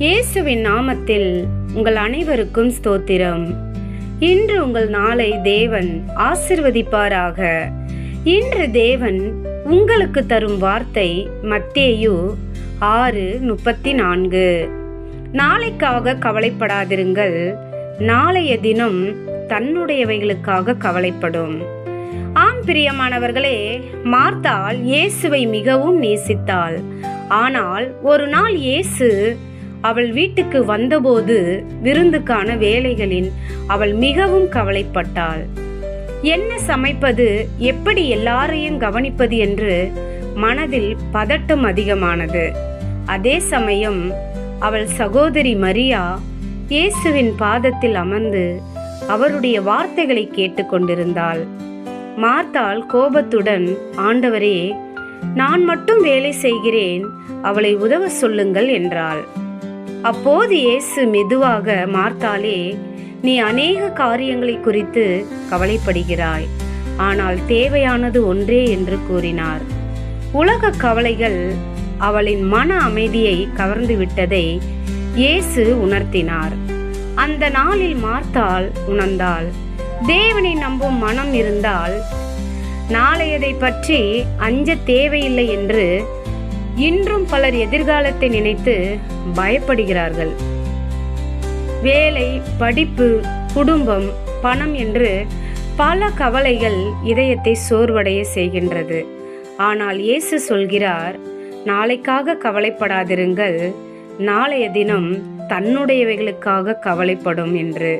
இயேசுவின் நாமத்தில் உங்கள் அனைவருக்கும் ஸ்தோத்திரம். இன்று உங்கள் நாளை தேவன் ஆசிர்வதிப்பாராக. இன்று தேவன் உங்களுக்கு தரும் வார்த்தை மத்தேயு 6:34. நாளைக்காக கவலைப்படாதிருங்கள், நாளைய தினம் தன்னுடையவைகளுக்காக கவலைப்படும். ஆம் பிரியமானவர்களே, மார்த்தாள் இயேசுவை மிகவும் நேசித்தாள். ஆனால் ஒரு நாள் இயேசு அவள் வீட்டுக்கு வந்தபோது விருந்துக்கான வேலைகளில் அவள் மிகவும் கவலைப்பட்டாள். என்ன சமைப்பது, எப்படி எல்லாரையும் கவனிப்பது என்று மனதில் பதட்டம் அதிகமானது. அதே சமயம் அவள் சகோதரி மரியா இயேசுவின் பாதத்தில் அமர்ந்து அவருடைய வார்த்தைகளை கேட்டுக்கொண்டிருந்தாள். மார்த்தாள் கோபத்துடன், ஆண்டவரே, நான் மட்டும் வேலை செய்கிறேன், அவளை உதவ சொல்லுங்கள் என்றாள். அப்போது இயேசு மெதுவாக, மார்த்தாளே, நீ அநேக காரியங்களை குறித்து கவலைப்படுகிறாய், ஆனால் தேவையானது ஒன்றே என்று கூறினார். உலக கவலைகள் அவளின் மன அமைதியை கவர்ந்து விட்டதை இயேசு உணர்த்தினார். அந்த நாளில் மார்த்தாள் உணர்ந்தாள், தேவனை நம்பும் மனம் இருந்தால் நாளையதை பற்றி அஞ்ச தேவையில்லை என்று. இன்றும் பலர் எதிர்காலத்தை நினைத்து பயப்படுகிறார்கள். வேலை, படிப்பு, குடும்பம், பணம் என்று பல கவலைகள் இதயத்தை சோர்வடைய செய்கின்றது. ஆனால் இயேசு சொல்கிறார், நாளைக்காக கவலைப்படாதிருங்கள், நாளைய தினம் தன்னுடையவைகளுக்காக கவலைப்படும் என்று.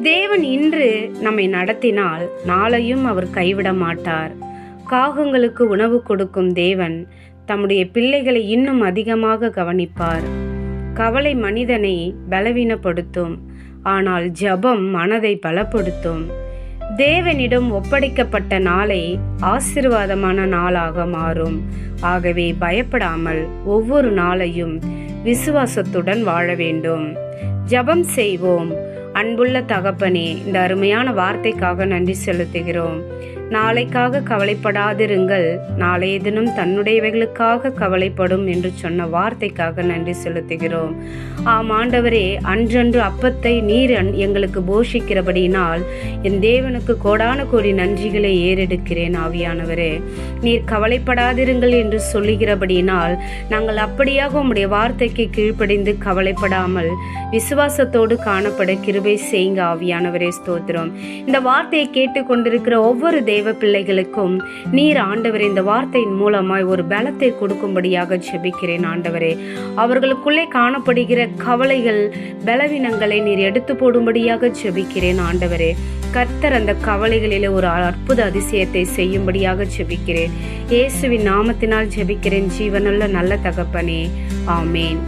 தேவன் இன்று நம்மை நடத்தினால் நாளையும் அவர் கைவிட மாட்டார். காகங்களுக்கு உணவு கொடுக்கும் தேவன் தம்முடைய பிள்ளைகளை இன்னும் அதிகமாக கவனிப்பார். கவலை மனிதனை பலவீனப்படுத்தும், ஆனால் ஜெபம் மனதை பலப்படுத்தும். தேவனிடம் ஒப்படைக்கப்பட்ட நாளை ஆசீர்வாதமான நாளாக மாறும். ஆகவே பயப்படாமல் ஒவ்வொரு நாளையும் விசுவாசத்துடன் வாழ வேண்டும். ஜெபம் செய்வோம். அன்புள்ள தகப்பனே, இந்த அருமையான வார்த்தைக்காக நன்றி செலுத்துகிறோம். நாளைக்காக கவலைப்படாதிருங்கள், நாளைய தினம் தன்னுடையவைகளுக்காக கவலைப்படும் என்று சொன்ன வார்த்தைக்காக நன்றி செலுத்துகிறோம். ஆம் ஆண்டவரே, அன்றன்று அப்பத்தை நீர் எங்களுக்கு போஷிக்கிறபடியினால் என் தேவனுக்கு கோடான கோடி நன்றிகளை ஏறெடுக்கிறேன். ஆவியானவரே, நீர் கவலைப்படாதிருங்கள் என்று சொல்லுகிறபடியினால் நாங்கள் அப்படியாக உம்முடைய வார்த்தைக்கு கீழ்ப்படிந்து கவலைப்படாமல் விசுவாசத்தோடு காணப்பட கிருபை செய்யுங்க. ஆவியானவரே, ஸ்தோத்திரம். இந்த வார்த்தையை கேட்டுக்கொண்டிருக்கிற ஒவ்வொரு தேவ பிள்ளைகளுக்கும் நீர் ஆண்டவரே இந்த வார்த்தையின் மூலமாய் ஒரு பலத்தை கொடுக்கும்படியாக ஜெபிக்கிறேன். ஆண்டவரே, அவர்களுக்குள்ளே காணப்படுகிற கவலைகள், பலவீனங்களை நீர் எடுத்து போடும்படியாக ஜெபிக்கிறேன். ஆண்டவரே, கர்த்தர் அந்த கவலைகளிலே ஒரு அற்புத அதிசயத்தை செய்யும்படியாக ஜெபிக்கிறேன். இயேசுவின் நாமத்தினால் ஜெபிக்கிறேன், ஜீவனுள்ள நல்ல தகப்பனே, ஆமேன்.